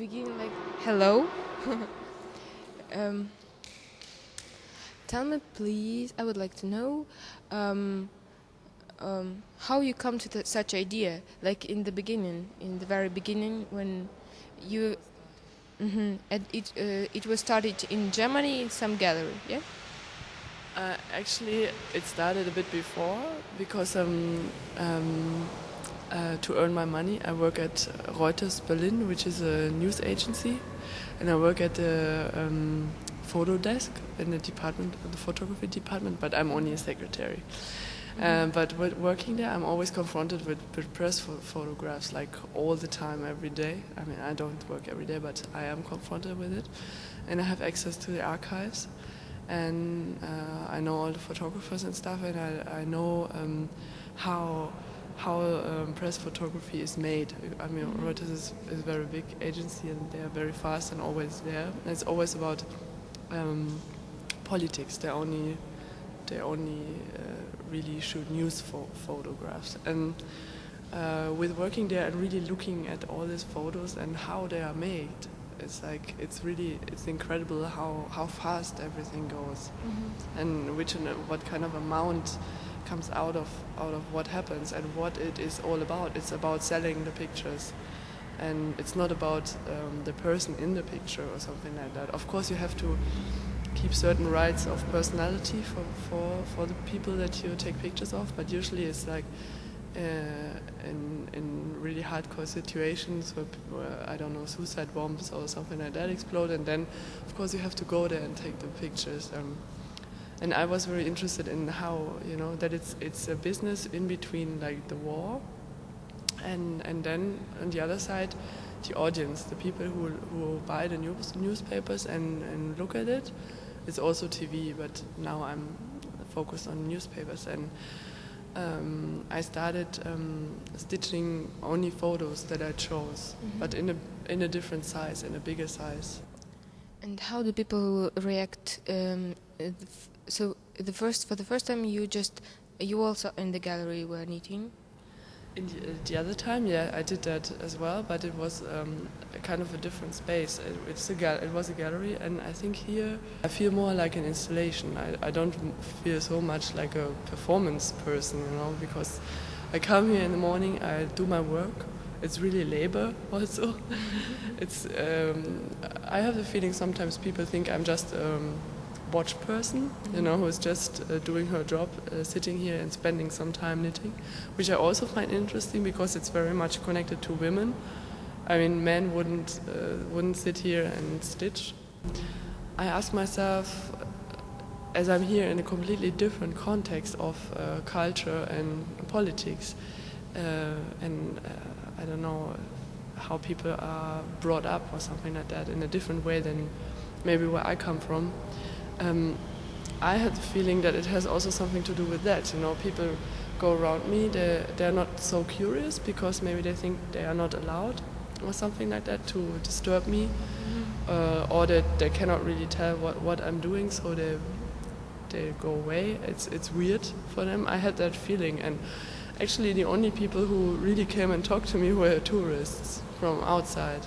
begin like hello. um, Tell me, please. I would like to know how you come to such idea. Like in the beginning, in the very beginning, when you and it was started in Germany in some gallery. Yeah. Actually, it started a bit before because to earn my money, I work at Reuters Berlin, which is a news agency, and I work at the photo desk in the department, the photography department. But I'm only a secretary. But working there, I'm always confronted with press photographs, like all the time, every day. I mean, I don't work every day, but I am confronted with it, and I have access to the archives. And I know all the photographers and stuff, and I know how press photography is made. I mean, Reuters is a very big agency, and they are very fast and always there. And it's always about politics. They only really shoot news photographs. And with working there and really looking at all these photos and how they are made, it's incredible how fast everything goes, and what kind of amount comes out of what happens and what it is all about. It's about selling the pictures, and it's not about the person in the picture or something like that. Of course, you have to keep certain rights of personality for the people that you take pictures of, but usually it's like in really hardcore situations where I don't know, suicide bombs or something like that explode, and then of course you have to go there and take the pictures. And I was very interested in how, that it's a business in between, like the war, and then on the other side, the audience, the people who buy the newspapers and look at it. It's also TV, but now I'm focused on newspapers. And I started stitching only photos that I chose, but in a different size, in a bigger size. And how do people react? So for the first time, you also in the gallery were knitting. In the other time, yeah, I did that as well, but it was a kind of a different space. It was a gallery, and I think here I feel more like an installation. I don't feel so much like a performance person, because I come here in the morning, I do my work. It's really labor also. I have the feeling sometimes people think I'm just watch person, who's just doing her job, sitting here and spending some time knitting, which I also find interesting because it's very much connected to women. I mean, men wouldn't sit here and stitch. I ask myself, as I'm here in a completely different context of culture and politics, and I don't know how people are brought up or something like that in a different way than maybe where I come from. I had the feeling that it has also something to do with that. People go around me, they're not so curious because maybe they think they are not allowed or something like that to disturb me, or that they cannot really tell what I'm doing, so they go away. It's weird for them. I had that feeling, and actually the only people who really came and talked to me were tourists from outside.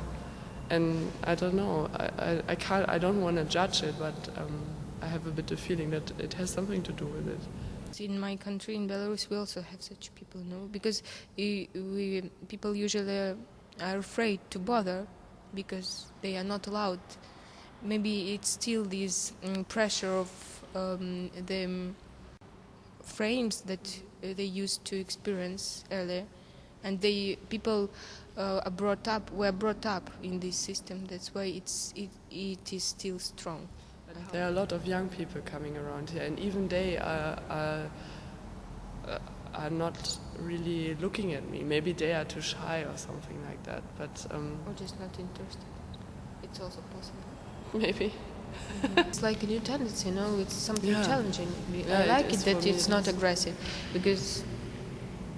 And I don't know, I don't want to judge it, but I have a bit of feeling that it has something to do with it. In my country, in Belarus, we also have such people, because people usually are afraid to bother because they are not allowed. Maybe it's still this pressure of the frames that they used to experience earlier, and people were brought up in this system. That's why it is still strong. There are a lot of young people coming around here, and even they are not really looking at me. Maybe they are too shy or something like that. But or just not interested. It's also possible. Maybe. It's like a new tendency, It's something challenging. Yeah, I like it that it's not is. aggressive, because.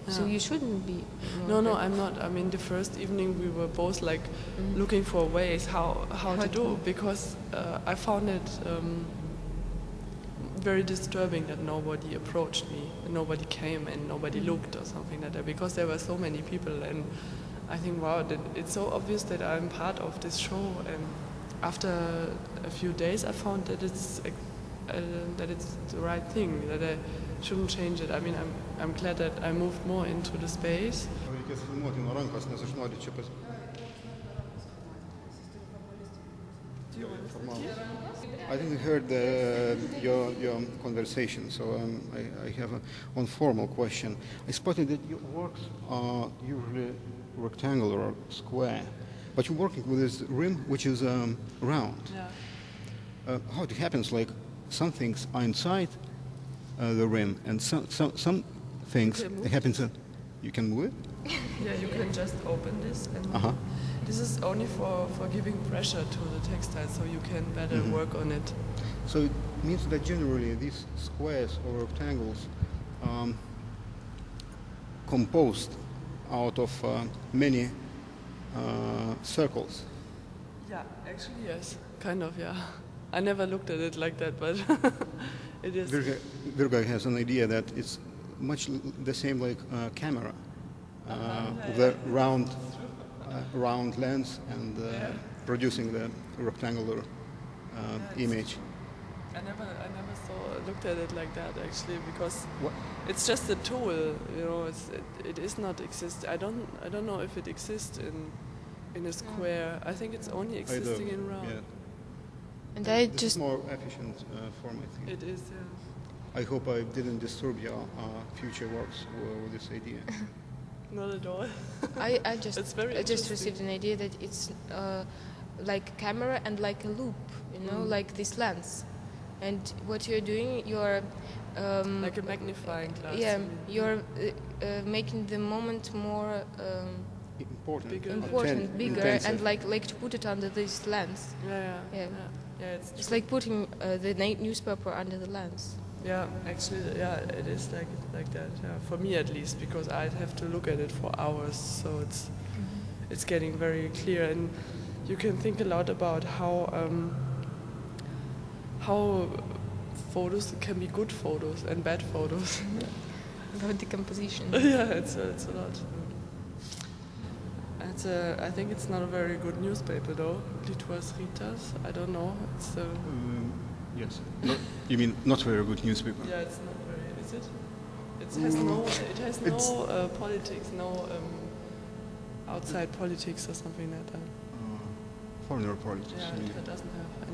Yeah. So you shouldn't be. No, I'm not. I mean, the first evening we were both looking for ways how to do, because I found it very disturbing that nobody approached me, and nobody came and nobody looked or something like that, because there were so many people, and I think, wow, it's so obvious that I'm part of this show, and after a few days I found that it's the right thing, that I shouldn't change it. I mean, I'm glad that I moved more into the space. I didn't heard your conversation, so I have one formal question. I spotted that your works are usually rectangular or square, but you're working with this rim which is round. Yeah. How it happens? Like some things are inside the rim, and some things happens. You can move it. Yeah, you can just open this, and this is only for giving pressure to the textile, so you can better work on it. So it means that generally these squares or rectangles composed out of many circles. Yeah, actually yes, kind of, yeah. I never looked at it like that, but it is. Virga has an idea that it's much the same like a camera, with a round lens and producing the rectangular image. I never looked at it like that actually, because it's just a tool, you know. It is not exist. I don't know if it exists in a square. I think it's only existing in round. Yeah. And I This just is more efficient form, I think. It is, yeah. I hope I didn't disturb your future works with this idea. Not at all. I just It's very received an idea that it's like a camera and like a loop, you know, like this lens. And what you're doing, you're like a magnifying glass. yeah, you're making the moment more Important, bigger, intensive. and like to put it under this lens. Yeah. It's like putting the newspaper under the lens. Yeah, actually, yeah, it is like that. Yeah, for me at least, because I'd have to look at it for hours, so it's getting very clear, and you can think a lot about how photos can be good photos and bad photos. About decomposition. Yeah, it's a lot. I think it's not a very good newspaper though. Litwas Ritas, I don't know. It's Yes. You mean not very good newspaper? yeah, it's not very. Is it? It has no politics, no outside politics or something like that. Foreigner politics. Yeah, I mean. it doesn't have